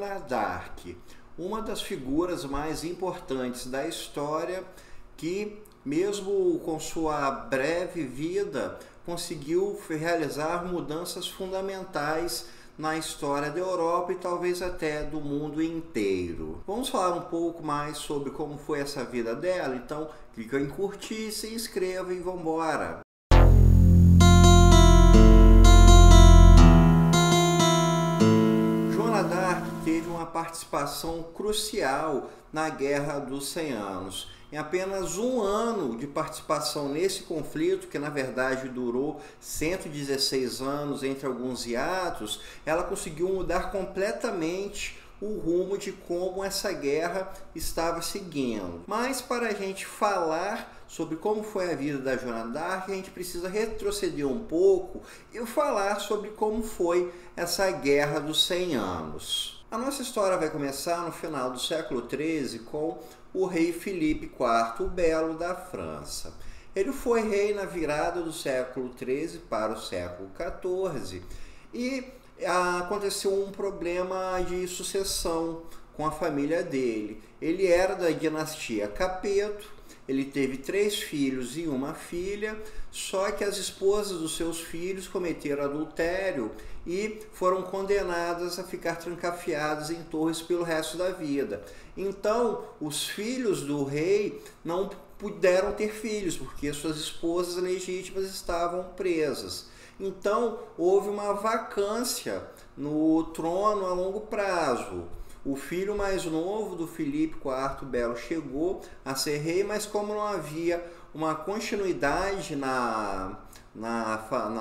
Joana d'Arc, uma das figuras mais importantes da história que, mesmo com sua breve vida, conseguiu realizar mudanças fundamentais na história da Europa e talvez até do mundo inteiro. Vamos falar um pouco mais sobre como foi essa vida dela? Então, clica em curtir, se inscreva e vamos embora! Joana d'Arc teve uma participação crucial na Guerra dos 100 Anos. Em apenas um ano de participação nesse conflito, que na verdade durou 116 anos entre alguns hiatos, ela conseguiu mudar completamente o rumo de como essa guerra estava seguindo. Mas para a gente falar sobre como foi a vida da Joana d'Arc, a gente precisa retroceder um pouco e falar sobre como foi essa Guerra dos 100 Anos. A nossa história vai começar no final do século XIII com o rei Filipe IV o Belo da França. Ele foi rei na virada do século XIII para o século XIV e aconteceu um problema de sucessão com a família dele. Ele era da dinastia Capeto, ele teve 3 filhos e uma filha, só que as esposas dos seus filhos cometeram adultério e foram condenadas a ficar trancafiadas em torres pelo resto da vida. Então, os filhos do rei não puderam ter filhos, porque suas esposas legítimas estavam presas. Então, houve uma vacância no trono a longo prazo. O filho mais novo do Filipe IV Belo chegou a ser rei, mas como não havia uma continuidade na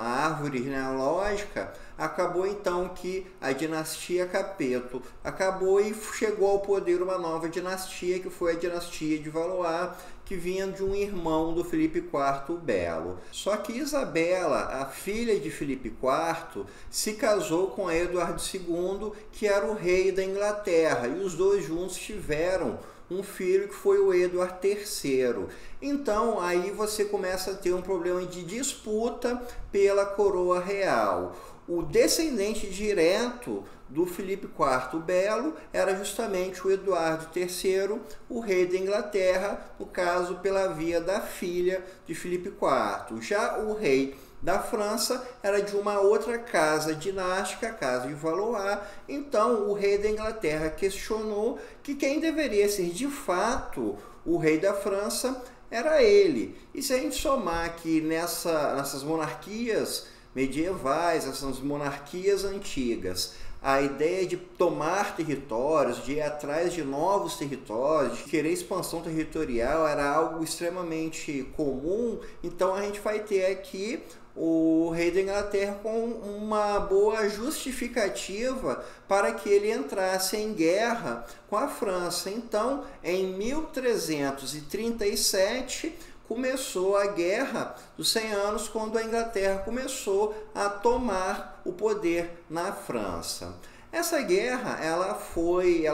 árvore genealógica, acabou então que a dinastia Capeto acabou e chegou ao poder uma nova dinastia, que foi a dinastia de Valois, que vinha de um irmão do Filipe IV o Belo. Só que Isabela, a filha de Filipe IV, se casou com Eduardo II, que era o rei da Inglaterra, e os dois juntos tiveram um filho que foi o Eduardo III. Então aí você começa a ter um problema de disputa pela coroa real. O descendente direto do Filipe IV o Belo era justamente o Eduardo III, o rei da Inglaterra, no caso pela via da filha de Filipe IV. Já o rei da França era de uma outra casa dinástica, a casa de Valois. Então o rei da Inglaterra questionou que quem deveria ser de fato o rei da França era ele. E se a gente somar aqui nessas monarquias medievais, essas monarquias antigas, a ideia de tomar territórios, de ir atrás de novos territórios, de querer expansão territorial era algo extremamente comum. Então a gente vai ter aqui o rei da Inglaterra com uma boa justificativa para que ele entrasse em guerra com a França. Então, em 1337, começou a Guerra dos 100 Anos, quando a Inglaterra começou a tomar o poder na França. Essa guerra ela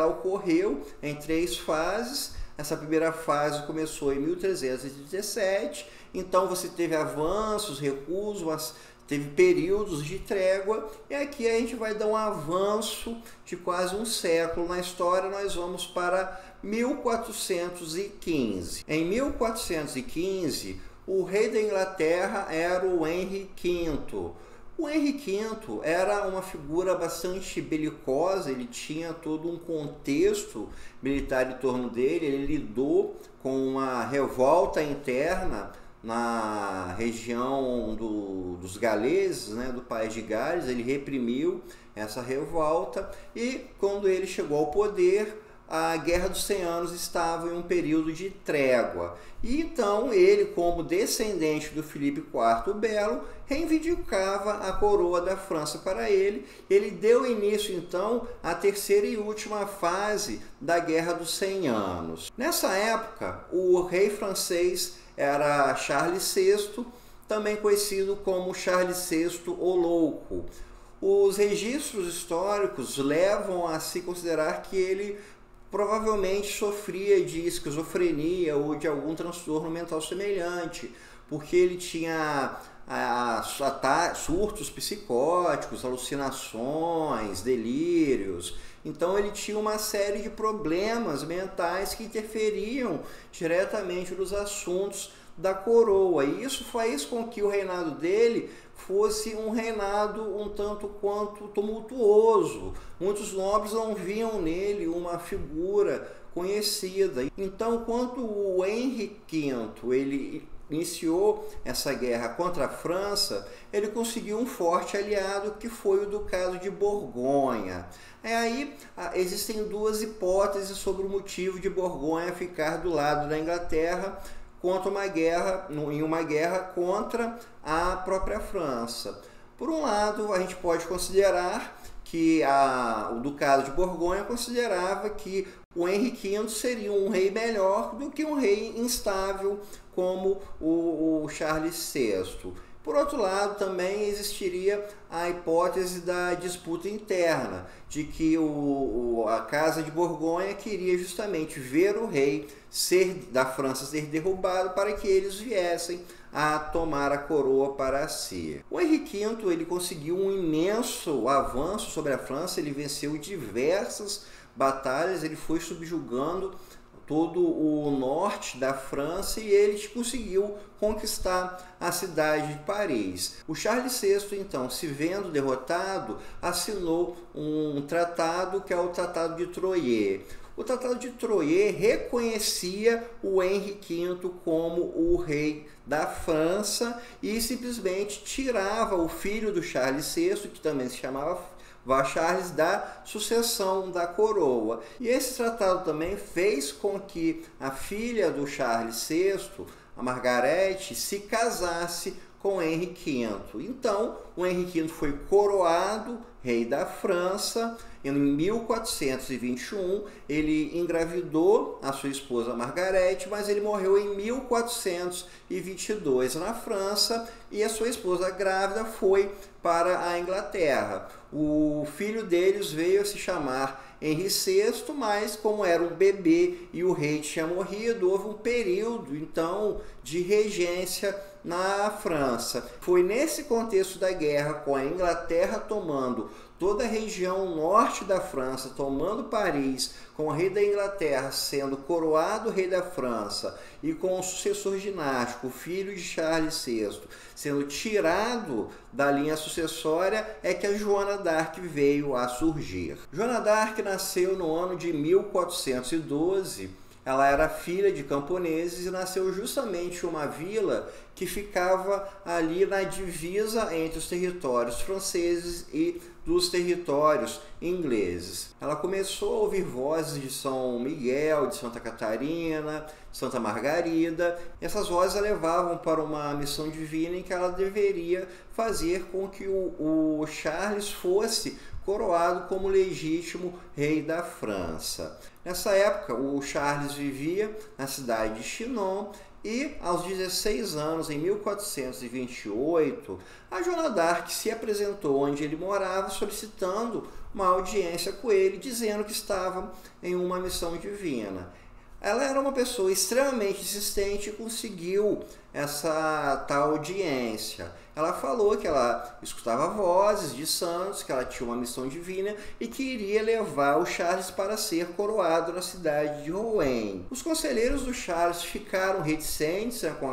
ocorreu em 3 fases. Essa primeira fase começou em 1337, então você teve avanços, recuos, mas teve períodos de trégua, e aqui a gente vai dar um avanço de quase um século na história. Nós vamos para 1415. Em 1415, o rei da Inglaterra era o Henry V. O Henry V era uma figura bastante belicosa, ele tinha todo um contexto militar em torno dele. Ele lidou com uma revolta interna na região dos galeses, né, do país de Gales. Ele reprimiu essa revolta e quando ele chegou ao poder, a Guerra dos 100 Anos estava em um período de trégua. E então ele, como descendente do Filipe IV o Belo, reivindicava a coroa da França para ele. Ele deu início então à terceira e última fase da Guerra dos 100 Anos. Nessa época, o rei francês era Charles VI, também conhecido como Charles VI o Louco. Os registros históricos levam a se considerar que ele provavelmente sofria de esquizofrenia ou de algum transtorno mental semelhante, porque ele tinha a surtos psicóticos, alucinações, delírios. Então ele tinha uma série de problemas mentais que interferiam diretamente nos assuntos da coroa. E isso fez com que o reinado dele fosse um reinado um tanto quanto tumultuoso. Muitos nobres não viam nele uma figura conhecida. Então, quando o Henrique V ele iniciou essa guerra contra a França, ele conseguiu um forte aliado que foi o Ducado de Borgonha. Aí existem duas hipóteses sobre o motivo de Borgonha ficar do lado da Inglaterra em uma guerra contra a própria França. Por um lado, a gente pode considerar que o Ducado de Borgonha considerava que o Henrique V seria um rei melhor do que um rei instável como o Charles VI. Por outro lado, também existiria a hipótese da disputa interna, de que a Casa de Borgonha queria justamente ver o rei da França ser derrubado para que eles viessem a tomar a coroa para si. O Henrique V ele conseguiu um imenso avanço sobre a França, ele venceu diversas batalhas, ele foi subjugando todo o norte da França e ele conseguiu conquistar a cidade de Paris. O Charles VI, então, se vendo derrotado, assinou um tratado que é o Tratado de Troyes. O Tratado de Troyes reconhecia o Henrique V como o rei da França e simplesmente tirava o filho do Charles VI, que também se chamava Charles, da sucessão da coroa. E esse tratado também fez com que a filha do Charles VI, a Margarete, se casasse com Henrique V. Então, o Henrique V foi coroado rei da França. Em 1421, ele engravidou a sua esposa Margarete, mas ele morreu em 1422 na França e a sua esposa grávida foi para a Inglaterra. O filho deles veio a se chamar Henri VI, mas como era um bebê e o rei tinha morrido, houve um período então de regência na França. Foi nesse contexto da guerra, com a Inglaterra tomando toda a região norte da França, tomando Paris, com o rei da Inglaterra sendo coroado rei da França e com o sucessor dinástico, o filho de Charles VI, sendo tirado da linha sucessória, é que a Joana d'Arc veio a surgir. Joana d'Arc nasceu no ano de 1412. Ela era filha de camponeses e nasceu justamente em uma vila que ficava ali na divisa entre os territórios franceses e dos territórios ingleses. Ela começou a ouvir vozes de São Miguel, de Santa Catarina, de Santa Margarida. Essas vozes a levavam para uma missão divina em que ela deveria fazer com que o Charles fosse coroado como legítimo rei da França. Nessa época, o Charles vivia na cidade de Chinon e, aos 16 anos, em 1428, a Joana d'Arc se apresentou onde ele morava, solicitando uma audiência com ele, dizendo que estava em uma missão divina. Ela era uma pessoa extremamente insistente e conseguiu essa tal audiência. Ela falou que ela escutava vozes de santos, que ela tinha uma missão divina e que iria levar o Charles para ser coroado na cidade de Rouen. Os conselheiros do Charles ficaram reticentes com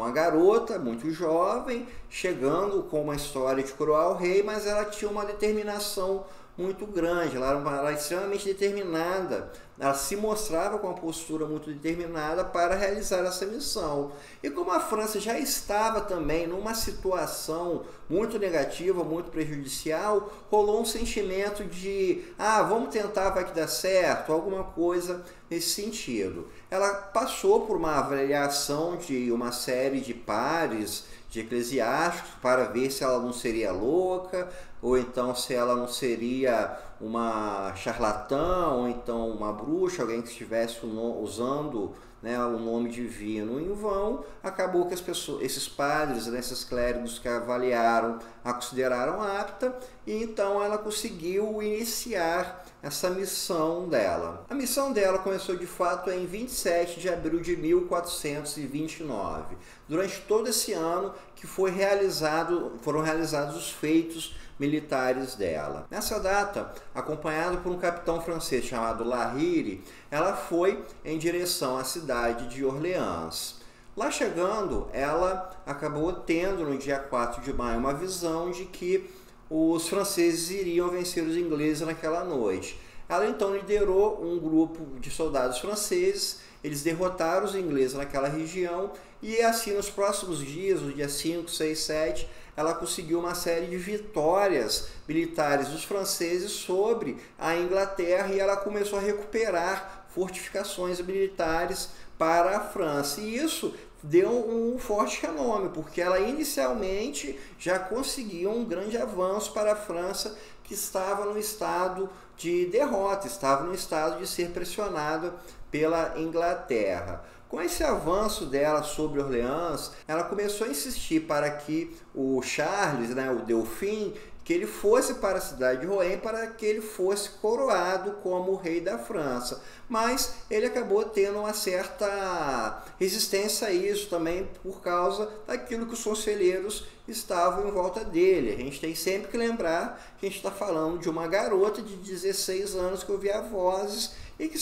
a garota, muito jovem, chegando com uma história de coroar o rei, mas ela tinha uma determinação muito grande, ela era extremamente determinada, ela se mostrava com uma postura muito determinada para realizar essa missão. E como a França já estava também numa situação muito negativa, muito prejudicial, rolou um sentimento de, vamos tentar, vai que dá certo, alguma coisa nesse sentido. Ela passou por uma avaliação de uma série de pares, de eclesiásticos, para ver se ela não seria louca, ou então se ela não seria uma charlatã ou então uma bruxa, alguém que estivesse usando, né, o nome divino em vão, acabou que esses padres, né, esses clérigos que a avaliaram, a consideraram apta, e então ela conseguiu iniciar essa missão dela. A missão dela começou de fato em 27 de abril de 1429. Durante todo esse ano que foram realizados os feitos militares dela. Nessa data, acompanada por um capitão francês chamado La Hire, ela foi em direção à cidade de Orleans. Lá chegando, ela acabou tendo no dia 4 de maio uma visão de que os franceses iriam vencer os ingleses naquela noite. Ela então liderou um grupo de soldados franceses, eles derrotaram os ingleses naquela região e assim nos próximos dias, no dia 5, 6, 7, ela conseguiu uma série de vitórias militares dos franceses sobre a Inglaterra e ela começou a recuperar fortificações militares para a França. E isso deu um forte renome, porque ela inicialmente já conseguiu um grande avanço para a França, que estava no estado de derrota, estava no estado de ser pressionada pela Inglaterra. Com esse avanço dela sobre Orleans, ela começou a insistir para que o Charles, né, o Delfim, que ele fosse para a cidade de Rouen para que ele fosse coroado como rei da França. Mas ele acabou tendo uma certa resistência a isso também por causa daquilo que os conselheiros estavam em volta dele. A gente tem sempre que lembrar que a gente está falando de uma garota de 16 anos que ouvia vozes e que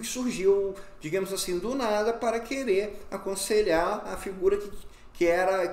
surgiu, digamos assim, do nada para querer aconselhar a figura que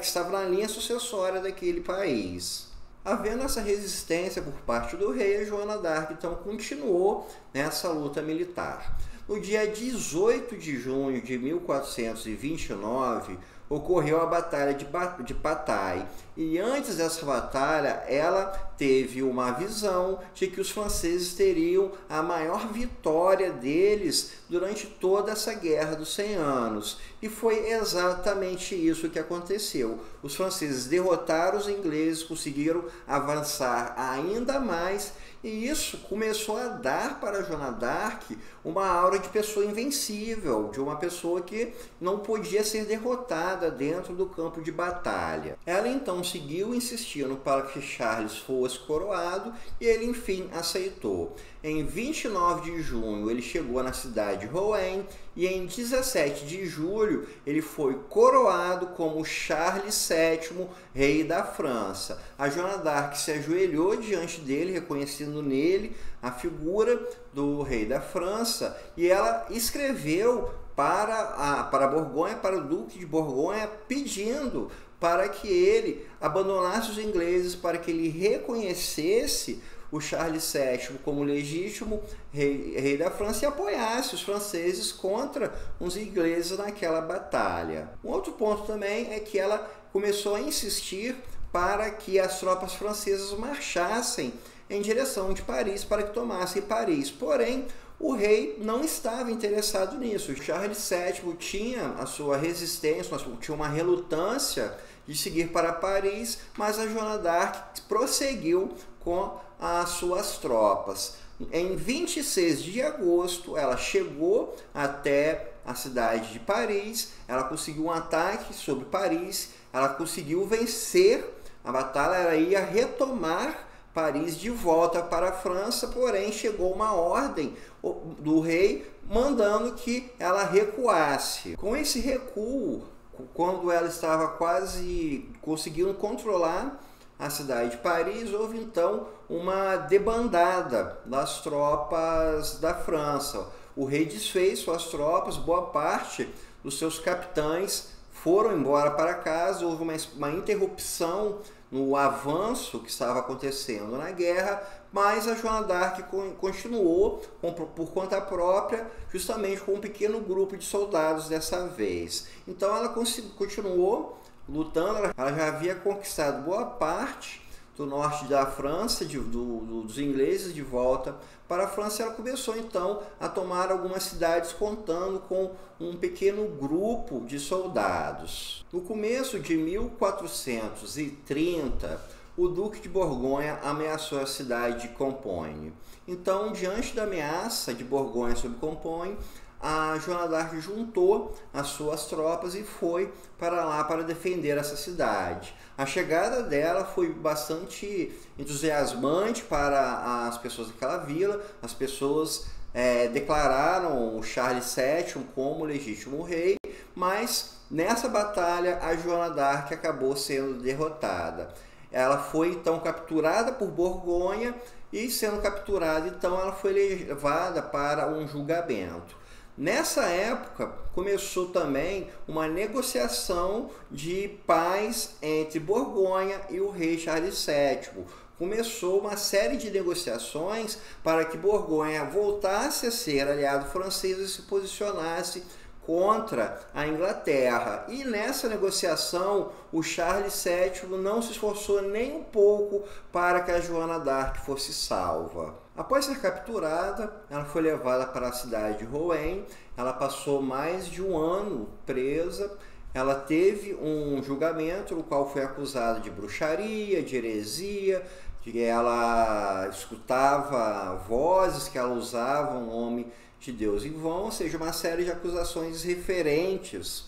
estava na linha sucessória daquele país. Havendo essa resistência por parte do rei, a Joana d'Arc então continuou nessa luta militar. No dia 18 de junho de 1429, ocorreu a Batalha de Patay. E antes dessa batalha, ela teve uma visão de que os franceses teriam a maior vitória deles durante toda essa Guerra dos 100 Anos. E foi exatamente isso que aconteceu. Os franceses derrotaram os ingleses, conseguiram avançar ainda mais, e isso começou a dar para Joana d'Arc uma aura de pessoa invencível, de uma pessoa que não podia ser derrotada dentro do campo de batalha. Ela então seguiu insistindo para que Charles fosse coroado e ele enfim aceitou. Em 29 de junho ele chegou na cidade de Rouen e em 17 de julho ele foi coroado como Charles VII, rei da França. A Joana d'Arc se ajoelhou diante dele, reconhecendo nele a figura do rei da França, e ela escreveu para Borgonha, para o Duque de Borgonha, pedindo para que ele abandonasse os ingleses, para que ele reconhecesse o Charles VII como legítimo rei da França e apoiasse os franceses contra os ingleses naquela batalha. Um outro ponto também é que ela começou a insistir para que as tropas francesas marchassem em direção de Paris, para que tomassem Paris. Porém, o rei não estava interessado nisso. Charles VII tinha a sua resistência, tinha uma relutância de seguir para Paris, mas a Joana d'Arc prosseguiu com as suas tropas. Em 26 de agosto, ela chegou até a cidade de Paris, ela conseguiu um ataque sobre Paris, ela conseguiu vencer a batalha, ela ia retomar Paris de volta para a França, porém chegou uma ordem do rei mandando que ela recuasse. Com esse recuo, quando ela estava quase conseguindo controlar a cidade de Paris, houve então uma debandada das tropas da França. O rei desfez suas tropas, boa parte dos seus capitães foram embora para casa, houve uma interrupção no avanço que estava acontecendo na guerra, mas a Joana d'Arc continuou por conta própria, justamente com um pequeno grupo de soldados dessa vez. Então ela continuou lutando, ela já havia conquistado boa parte do norte da França, dos ingleses de volta para a França. Ela começou então a tomar algumas cidades contando com um pequeno grupo de soldados. No começo de 1430, o Duque de Borgonha ameaçou a cidade de Compiègne. Então, diante da ameaça de Borgonha sobre Compiègne, a Joana d'Arc juntou as suas tropas e foi para lá para defender essa cidade. A chegada dela foi bastante entusiasmante para as pessoas daquela vila. As pessoas declararam o Charles VII como legítimo rei, mas nessa batalha a Joana d'Arc acabou sendo derrotada. Ela foi então capturada por Borgonha e, sendo capturada, então ela foi levada para um julgamento. Nessa época começou também uma negociação de paz entre Borgonha e o rei Charles VII. Começou uma série de negociações para que Borgonha voltasse a ser aliado francês e se posicionasse contra a Inglaterra. E nessa negociação, o Charles VII não se esforçou nem um pouco para que a Joana d'Arc fosse salva. Após ser capturada, ela foi levada para a cidade de Rouen. Ela passou mais de um ano presa. Ela teve um julgamento no qual foi acusada de bruxaria, de heresia, de que ela escutava vozes, que ela usava o nome de Deus em vão, ou seja, uma série de acusações referentes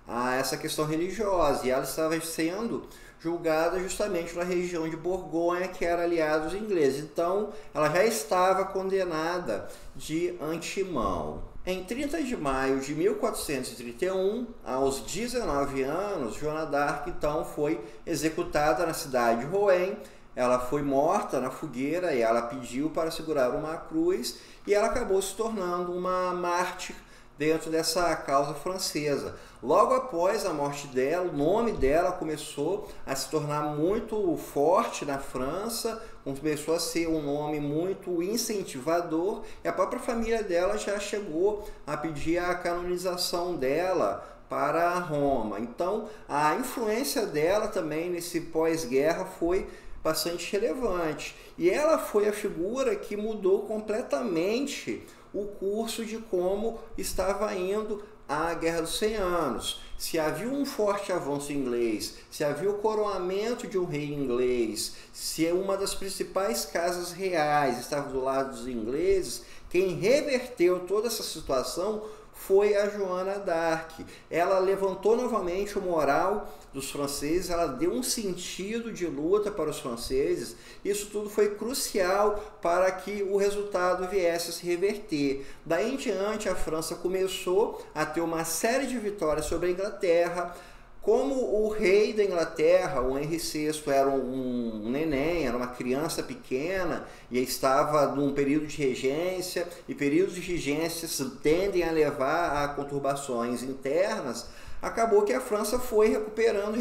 a essa questão religiosa. E ela estava sendo julgada justamente na região de Borgonha, que era aliada aos ingleses. Então, ela já estava condenada de antemão. Em 30 de maio de 1431, aos 19 anos, Joana d'Arc então foi executada na cidade de Rouen. Ela foi morta na fogueira e ela pediu para segurar uma cruz e ela acabou se tornando uma mártir dentro dessa causa francesa. Logo após a morte dela, o nome dela começou a se tornar muito forte na França, começou a ser um nome muito incentivador e a própria família dela já chegou a pedir a canonização dela para Roma. Então, a influência dela também nesse pós-guerra foi bastante relevante. E ela foi a figura que mudou completamente o curso de como estava indo a Guerra dos 100 Anos. Se havia um forte avanço inglês, se havia o coroamento de um rei inglês, se uma das principais casas reais estava do lado dos ingleses, quem reverteu toda essa situação foi a Joana d'Arc. Ela levantou novamente o moral dos franceses, ela deu um sentido de luta para os franceses. Isso tudo foi crucial para que o resultado viesse a se reverter. Daí em diante, a França começou a ter uma série de vitórias sobre a Inglaterra. Como o rei da Inglaterra, o Henry VI, era um neném, era uma criança pequena e estava num período de regência, e períodos de regência tendem a levar a conturbações internas, acabou que a França foi recuperando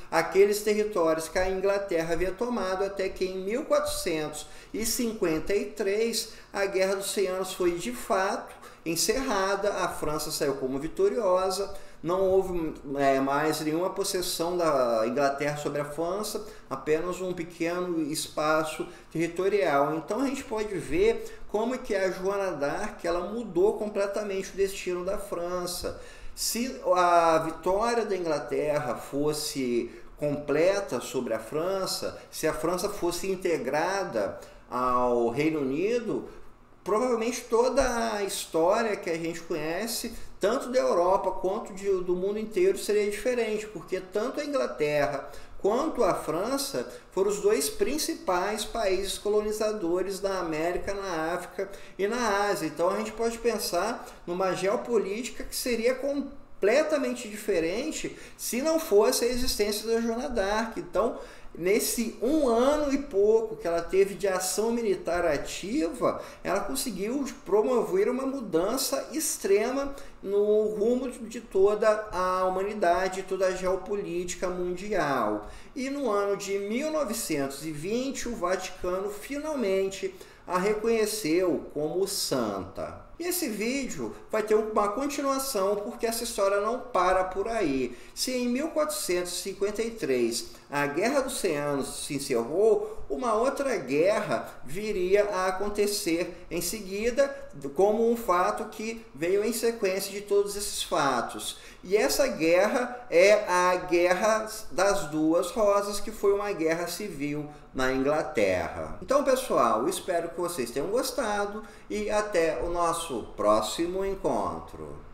aqueles territórios que a Inglaterra havia tomado, até que em 1453 a Guerra dos 100 Anos foi de fato encerrada, a França saiu como vitoriosa. Não houve mais nenhuma possessão da Inglaterra sobre a França, apenas um pequeno espaço territorial. Então a gente pode ver como que a Joana d'Arc ela mudou completamente o destino da França. Se a vitória da Inglaterra fosse completa sobre a França, se a França fosse integrada ao Reino Unido, provavelmente toda a história que a gente conhece, tanto da Europa quanto do mundo inteiro, seria diferente, porque tanto a Inglaterra quanto a França foram os dois principais países colonizadores da América, na África e na Ásia. Então a gente pode pensar numa geopolítica que seria completamente diferente se não fosse a existência da Joana d'Arc. Então, nesse um ano e pouco que ela teve de ação militar ativa, ela conseguiu promover uma mudança extrema no rumo de toda a humanidade, toda a geopolítica mundial. E no ano de 1920, o Vaticano finalmente a reconheceu como santa. E esse vídeo vai ter uma continuação, porque essa história não para por aí. Se em 1453 a Guerra dos 100 Anos se encerrou, uma outra guerra viria a acontecer em seguida, como um fato que veio em sequência de todos esses fatos. E essa guerra é a Guerra das Duas Rosas, que foi uma guerra civil na Inglaterra. Então, pessoal, espero que vocês tenham gostado e até o nosso próximo encontro.